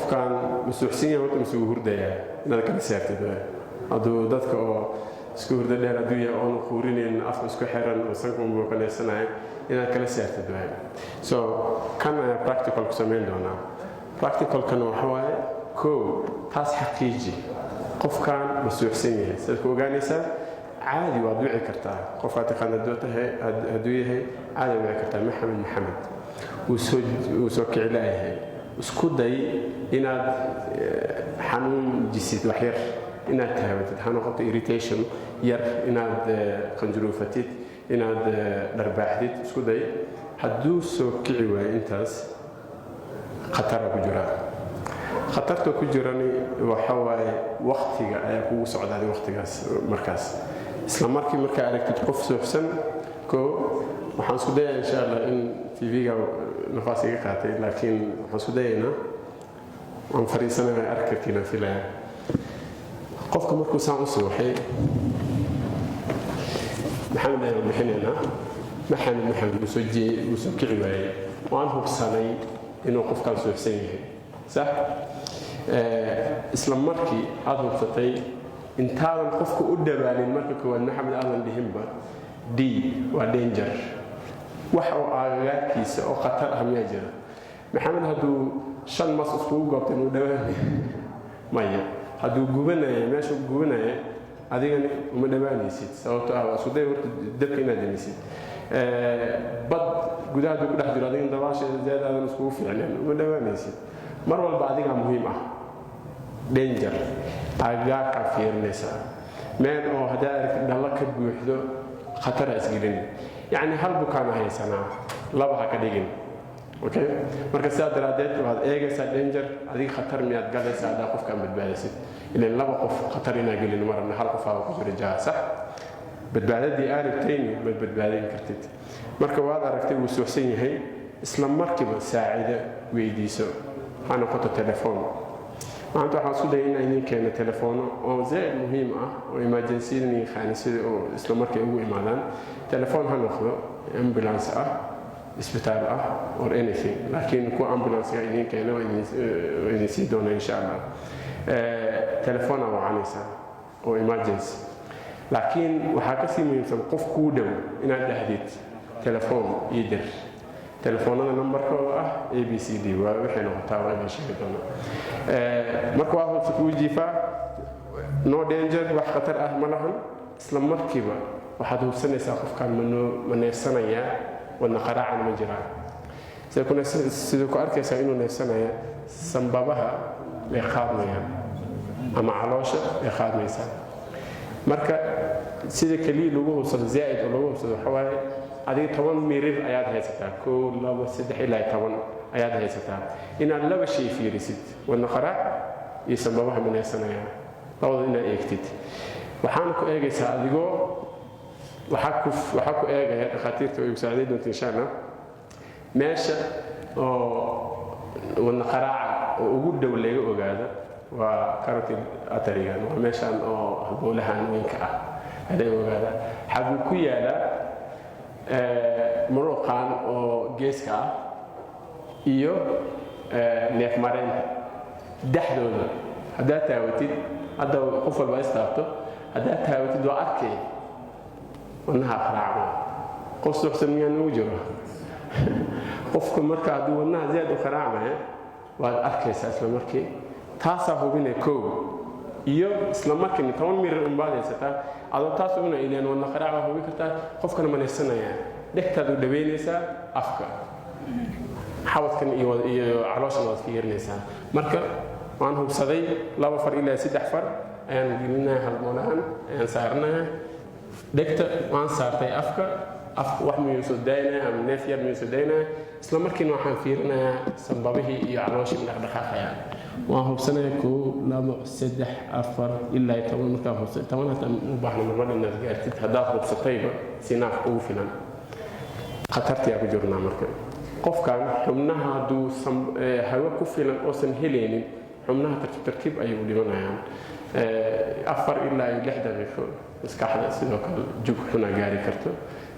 qofkan masuuxsan yahay inta uu hurdaya inaad ka saartid adoo dadka oo isku hurda dheer aduu yahay oo quurinayn afka isku xiran oo sanka uu ka leesanay inaad kala saartid so kan practical ku sameyn doona practical kan waxa waaye ko taas xaqiiji qofkan masuuxsan yahay sidoo ogaanaysa عادي وضوعي كرتا قفات خندوته هدويه عادي وضوعي كرتا محمد وسوك عليه اسكودي إن حنون جسد وحير إن تهابت حنون قط irritation ير إن خنجروفتيت إن درباحديت اسكودي حدو سوك عوا إنتاس خطر بجرا خطرته كجراني وحواي وقتي أيقو سعد هذا وقتي مركز إسلام مركي مركا أركت قف سوحسن كو وحنسو دايا إن شاء الله إن تيفيغا نفاسي قاتي لكن حنسو داينا عن فريسانا أركتنا في لا قفك مركو ساعة صوحي محمد أيضا بحنينا محمد وسجي عواي وعنه بساني إنه قف كان سوحسنيه صح؟ إسلام مركي أضرب ستي intaadan qofku u dhawaanin marka koowaad maxamed aadan dhihinba d waa danger wax oo aagaadkiisa oo khatar ah miyaa jira maxamed hadduu 5 mas iskugu goobtay inuu dhawaanay maya hadduu gubanayo meesha gubanayo adigani uma dhawaanaysid sababtoo ah waa suday horta dabka inaad damisid bad gudaha ku dhex jiro adigan dabaasha zeedaadan iskugu fiicnaan uma dhawaanaysid mar walba adiga muhiim ah danger أجاك في النساء من أو هداك دلك بوحده خطر أسجلين يعني هل بكان هاي سنة لا بها كديجين أوكي مركز سادر عدد وهذا إيجا سادنجر هذه خطر ميات قادة سادة قف كم بتبادسين إلى لا بقف خطرنا جلين مرة نهار قفا وقف رجال صح بتبادل دي أعرف تاني بتبادل كرتيت مركز واحد عرفت وسوسين هي إسلام مركبة ساعدة ويديسو أنا قطع تلفون maanta waxaan isku dayay inaan keeno telefoon oo zeed muhiim ah oo emergency ni khaanisi oo isla markay ugu imaadaan telefoon ha noqdo ambulance ah isbitaal ah or anything laakiin ku ambulance ga inay keeno inay si doona insha Allah telefoon oo aanaysa oo emergency laakiin waxa ka sii muhiimsan qof ku dhow inaad dhahdid telefoon idir telefoonada numberkooda ah ABCD waa wixii noqotaa waa sheegay doona marka waa ku jiifa no danger wax khatar ah ma lahan isla markiiba waxaad hubsanaysaa qofkan ma neefsanaya wana qaraacan ma jiraan sidoo ku arkaysaa inuu neefsanaya sanbabaha ay qaadmayaan ama caloosha ay qaadmaysaa marka sida kaliya lagu hubsado zaid oo lagu hubsado waxa waaye adiga 10 mirir ayaad haysataa 1 2 3 ilaa 10 ayaad haysataa inaad laba shay fiirisid wana qaraac iyo sanbabaha manaysanaya labada inaad eegtid waxaan ku eegaysaa adigoo waxa ku eegaya dhaqaatiirta oo saaciday doonta insha Allah meesha oo wana qaraac oo ugu dhow laga ogaado waa carotid artery waa meeshan oo halbowlahan weynka ah aday ogaada xagu ku yaala muruqan oo geeska ah iyo neef mareenta dhaxdooda hadaa taawatid hada qof walba istaabto hadaa taawatid waa arkay wanaha qaraaco qof suxsan miyaan ugu jiro qofku marka haduu wanaha zaad u qaraacmay waad arkaysaa isla markii taasa hubinay koow iyo isla markii 10 mirir umbaadaysa adoo taas una ileen wana qaraaca hubi kartaa qofkana ma neefsanaya dhegtaad u dhaweynaysaa afka xawadkan iyo caloosha waad fiirinaysaa marka waan hubsaday 2 far ilaa 3 far ayaan gelinaa hal moolahan ayaan saarnaa dhegta waan saartay afka wax miyuu soo daynaa ama neef yar miyuu soo daynaa isla markiina waxaan fiirinayaa sanbabihii iyo caloosha dhaqdhaqaaqayaan waan hubsanaya 1 2 3 4 ilaa 10 markaa hubsay 10 hata u baahna marwada inaad gaartid haddaad hubsatayba sinaaf ugu filan khatartii ku jirnaa marka qofkan xubnaha hadduu hawo ku filan oosan helaynin xubnaha tartiib ayay u dhimanayaan 4 ilaa 6 daqiiqo maskaxda sidoo kale jug xuna gaari karto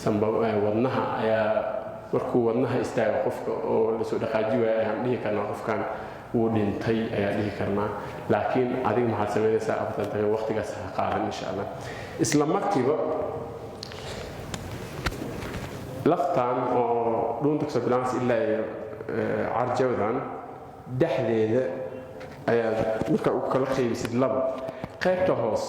sanbab wadnaha ayaa markuu wadnaha istaago qofka oo la soo dhaqaajiyo aan dhihi karnaa qofkan wuu dhintay ayaa dhihi karnaa laakiin adiga maxaad samaynaysaa afartan daqiiqo waqtigaas ha qaadan insha allah isla markiiba laftan oo dhuunta kasoo bilaabas ilaa iyo carjawdan dhexdeeda ayaa marka u kala qaybisid laba qaybta hoos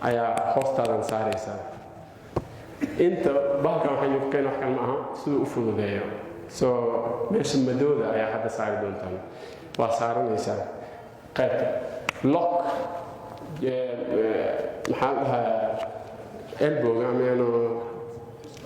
ayaa hoostaadan saaraysaa inta bahalkan waxaynu ku keen wax kale ma aha siduu u fududeeyo soo meesha madooda ayaa hadda saari doontaan waa saaranaysaa qaybta lock maxaa dhahaa elbowga ama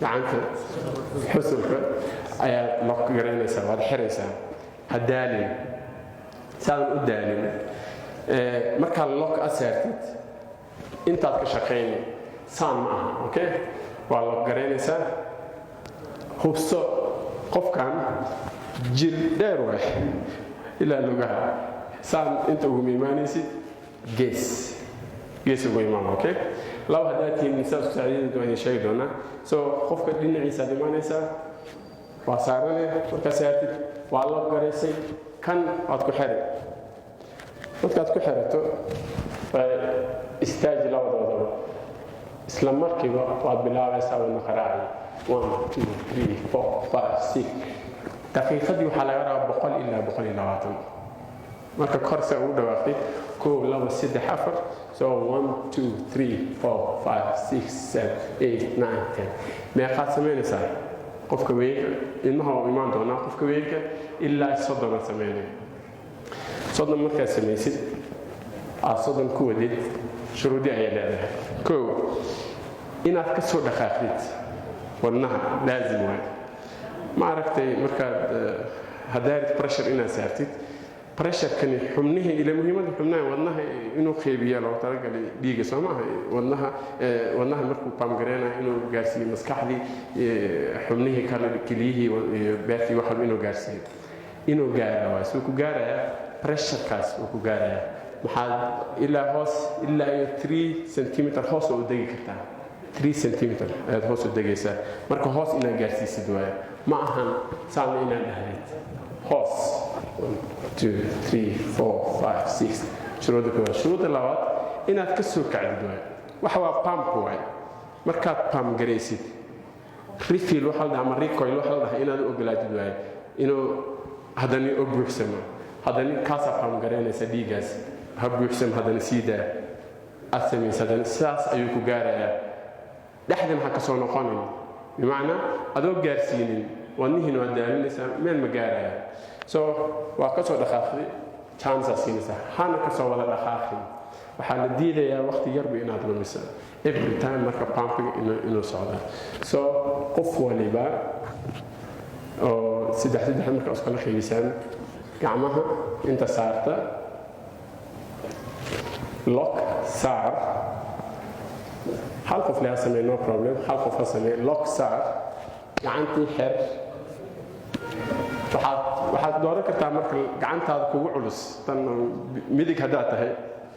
gacanta xusulka ayaa lock garaynaysaa waad xiraysaa ha daalin saadan u daalin markaad lock aad saartid intaad ka shaqayni saan ma aha okay waa lock garaynaysaa hubso qofkan jir dheer waay ilaa lugaha saan inta ugu imaanaysid gees ugu imaan okay laba haddaad tihiin saas ku saaciidada waan idin sheegi doonaa soo qofka dhinaciisaad imaanaysaa waa saarane markaa saartid waa loo garaysay kan waad ku xiri markaad ku xirato istaaji labadoodaba isla markiiba waad bilaabaysaa wadna qaraaci 1 2 3 4 5 6 daqiiqadii waxaa laga rabaa 100 ilaa 120 marka korse ugu dhawaaqtid 1 2 3 4 so 1 2 3 4 5 6 7 8 9 10 meeqaad samaynaysaa qofka weynka ilmaha u imaan doonaa qofka weynka ilaa 30 samaynay 30 markaad samaysid aad 30 ku wadid shuruudi ayay leedahay kow inaad ka soo dhaqaaqdid wadnaha laazim waay ma aragtay markaad hadaarid pressure inaad saartid pressurekani xubnihii ila muhiimada xubnaha wadnaha inuu qeybiyo loo talagalay dhiiga soo maaha wadnaha markuu paamgareynayo inuu gaarsiiyo maskaxdii xubnihii kale keliyihii iyo beertii wax walba inuu gaarsiiyo inuu gaaro waa suu ku gaarayaa pressurekaas uu ku gaarayaa maxaad ilaa hoos ilaa iyo 3 centimeter hoos oo degi kartaa 3 centimeter ayaad hoos u degaysaa marka hoos inaad gaarsiisid waaya ma ahan saan inaad dhahdid hoos 1 2 3 4 5 6 shuruudda koowaad shuruudda labaad inaad ka soo kacdid waaya waxa waa pump waaya markaad pump garaysid refill waxa la dhahaa ama recoil waxa la dhahaa inaad u ogolaatid waaya inuu haddana u buuxsamo haddana kaasaa pump garaynaysa dhiigaas ha buuxsamo haddana sii daa aad samaysa haddana sidaas ayuu ku gaarayaa dhexdan ha ka soo noqonin bimacnaa adoo gaarsiinin wadnihiina waad daalinaysaa meel ma gaaraya so waa ka soo dhaqaaqday chance siinaysaa hana ka soo wada dhaqaaqin waxaa la diidayaa waqti yarba inaad lumisa every time marka pumping inuu socda so qof waliba oo saddex marka iskala qaybisaan gacmaha inta saarta lock saar hal qof la sameeyo no problem hal qof ha sameeyo lock saar gacantii xir waxaad dooran kartaa marka gacantaada kugu culus tan midig haddaad tahay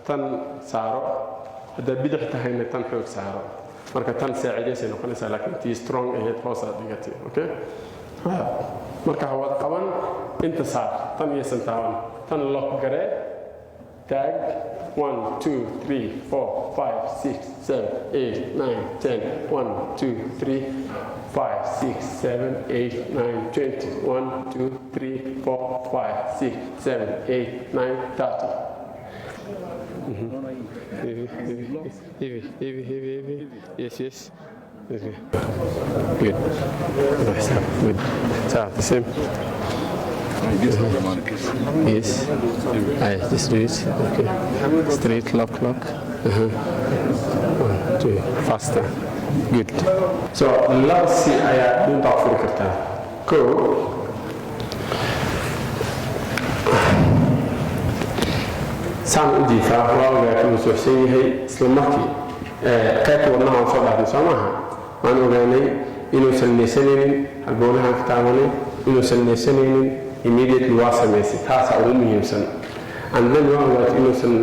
tan saaro haddaad bidix tahayna tan xoog saaro marka tan saacidaysay noqonaysaa laakiin tii strong ahayd hoosaad dhigatay okay marka hawada qaban inta saar tan iyo santaaban tan lock garee taag 1 2 3 4 5 6 7 8 9 10 1 2 3 5 6 7 8 9 20 1 2 3 4 5 6 7 8 9 30 heavy. Yes. Okay. Good. Nice. Good. So, the same. Yes. I just do it. Okay. Straight lock. 1 2 faster. Good. So, let's see I don't talk for it. Go. saan u diifaa waagaa inuu sooxsan yahay isla markii qaybta wadnaha aan soo dhaafnay soo maaha waan ogaanay inuusan neesanaynin halbowlahaan ka taabanin inuusan neesanaynin immediately waa samaysay taasaa ugu muhiimsan andan waa ogaatay inuusan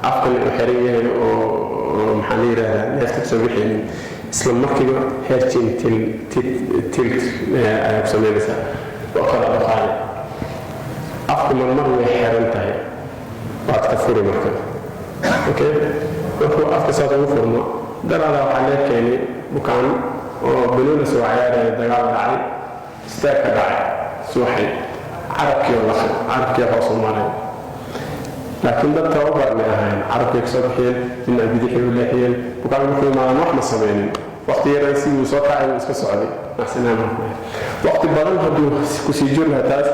afkan u xiran yahay oo maxaa la yidhaahdaa neefta kasoo bixaynin isla markiiba heertiin tilt ayaad samaynaysaa waa kala dhaqaale afka afka marmar way xiran tahay waad ka furi marka okay markuu afka saas ugu furmo daraada waxaa lee keenay bukaan oo banooni soo ciyaaraya dagaal dhacay istaag ka dhacay suuxay carabkii hoos u maray laakiin dad tababar ma ahayn carabkii kasoo bixiyeen inna bidixii u leexiyeen bukaan markuu imaadan wax ma sameynin waqti yaran si uu soo kacay uu iska socday maxsanaan waqti badan hadduu kusii jir lahaa taas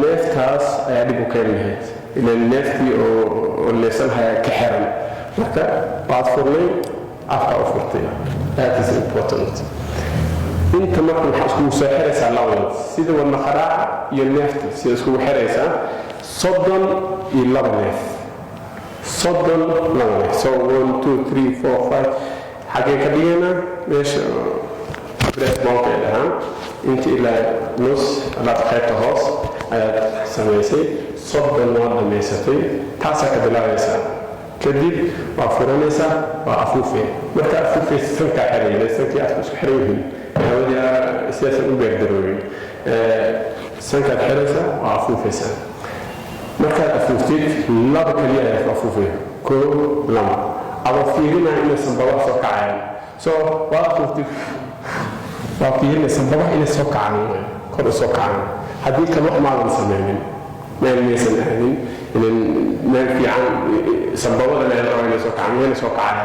neeftaas ayaa dhib u keeni lahayd ilaan neeftii oo neefsanhaya ka xiran marka waad furnay afka u furtay that is important inta marka waxaa iskugu soo xiraysaa labadood sida wadna qaraaca iyo neefta sida iskugu xiraysaa 32 neef 32 neef so 1 2 3 4 5 حاجة كبيرة ليش بريت موقع الآن أنت إلى نص لا تخيط هوس سميسي صب النوع ميساتي تاسع كبلا ميسا كديب وفرنسا وأفوفي متى أفوفي سنكا حرية سنكا أفوس حريهم هذا سياسة أوبر ضروري سنكا حريسا وأفوفي سن متى أفوفي لا بكليه أفوفي كل لما أو فيهنا إن سنبوه سوكعان so وفيهنا سنبوه إن سوكعان كل سوكعان هذه كلمة ما نسمعين ما نسمع أهلين إن ما في عن سنبوه لنا إن سوكعان هنا سوكعان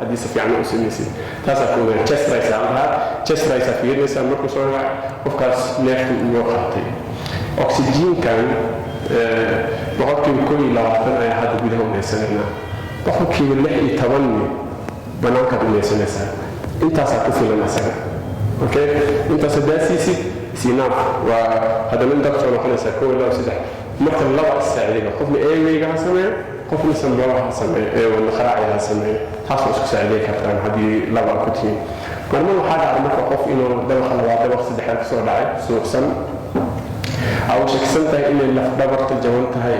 هذه سفي عن أسميسي تاسكون chest raise علىها chest raise فيهنا سنبوه سوكعان وفكاس نفط يوقعتي أكسجين كان وقت كل لغتنا هذا بدهم نسمعنا وحكي اللحي تبني بنانك بنيسنسا انت ساكوفي لنسا اوكي انت سداسيسي سيناف وهذا من دكتور وحنا ساكوه الله وسيدح مثل الله السعيدة قفل ايه ميقا سمي قفل سنبوها سمي ايه والنخراعي سمي حصل اسكو سعيدة كفتان هذه الله كتين مرمون حاجة على مركا قف انه دوخ الوضع وقت سيدح لك سوى دعي سوق سن او شكسنتها انه اللي دبرت الجوانتها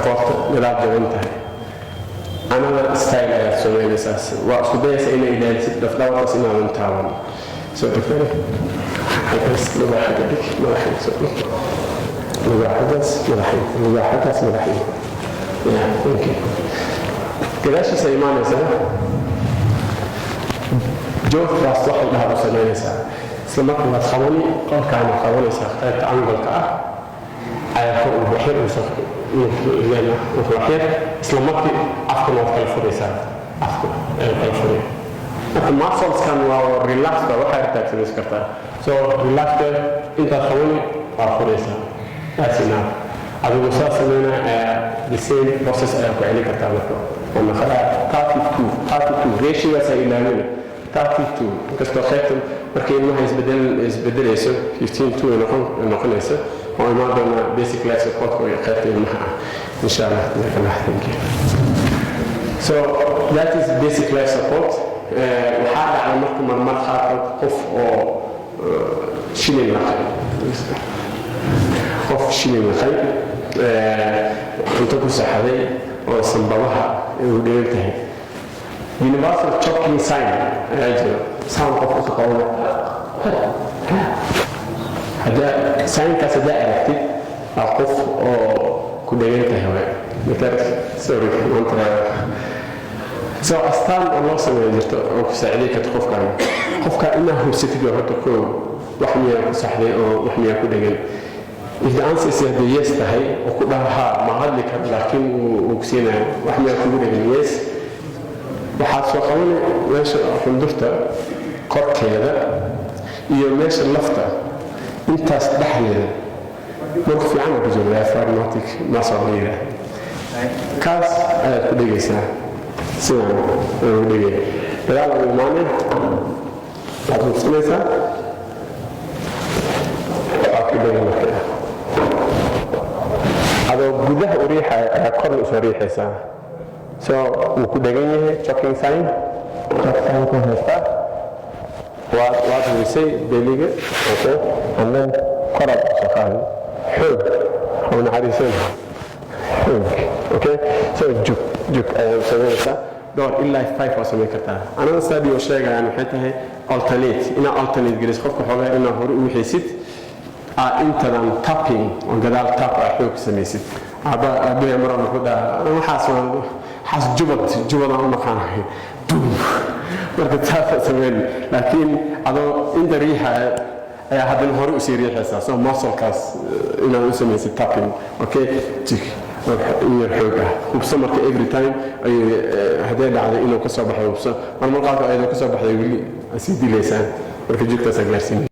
قوات ملاب جوانتها أنا ستايل يا سوي أساس وأصبح سئنا إلى الدفلة وأصلنا من تعاون سو تفهم حدث لغة حدث ملاحين سوي لغة حدث ملاحين لغة حدث ملاحين يا ممكن كذا شيء سيمان يسأل جو راس واحد لها بسنين يسأل سلمك ما تخوني قال كان خوني سأختار عنقل كأ على فوق البحر وسخ لأنه وفي إسلامك أفضل وقت الفريسات أفضل الفريق. ما صلص كان ريلاكس بروح يرتاح في السكرتة. so ريلاكس أنت خوني الفريسات. أسينا. هذا مسافر لنا the same process أقول لك تعمله. أنا خلاص 32 ratio سيئنا منه 32 كستوخيتم لكن ما يزبدل يسوي 15 نحن يسوي وما دون basic life support ويقتل معها إن شاء الله thank you. So that is basic life support. وحاجة على مرمى خاطر قف أو شيلين الخير قف شيلين الخير أنتكوا سحري وصنبوها وديرتها universal choking sign أجل سام قف قوله هذا ساين كسداء أكتب أقف أو كديرتها هواء مثل سوري منطقة سو أستان الله سوى جرت أو سعيدك تخوف كان إنه سيتي جرتكو وحمي سحري أو وحمي كدير إذا أنسى سيد يستحي وكلها ما هذلك لكن وكسينا وحمي كدير يس وحاسوا قولي ماشي حندفته قط هذا يوميش اللفته انت استحلي موقف في عمل رجل يا فارماتيك ما صغيرة كاس كدقي سنة كدقي لا المعنى لكن سنة كدقي مكة هذا بده أريحة أقرن أريحة سنة so وكدقي choking sign what we say delegate okay and then قرب شغال حب هون عارفينها حب okay so جوك سوينا دور إلا 5 وسمي كتاه أنا استدي وشيء يعني حتى هي alternate إن alternate جلس خفك حوالي إنه هو وحيسيت intadan tapping oo gadaal tap ah xoog samaysid abay amran ku daa waxaas jubad aan maqaanahay marka taas sameyn laakiin adoo inta riixa ayaa haddana hore u sii riixaysaa soo muscle-kaas inaad u samaysid tapping okay yar xoog ah hubso marka every time haddee dhacday inuu ka soo baxay hubso marmar qaarka ayadoo ka soo baxday weli sii dilaysaan marka jugtaas gaarsiin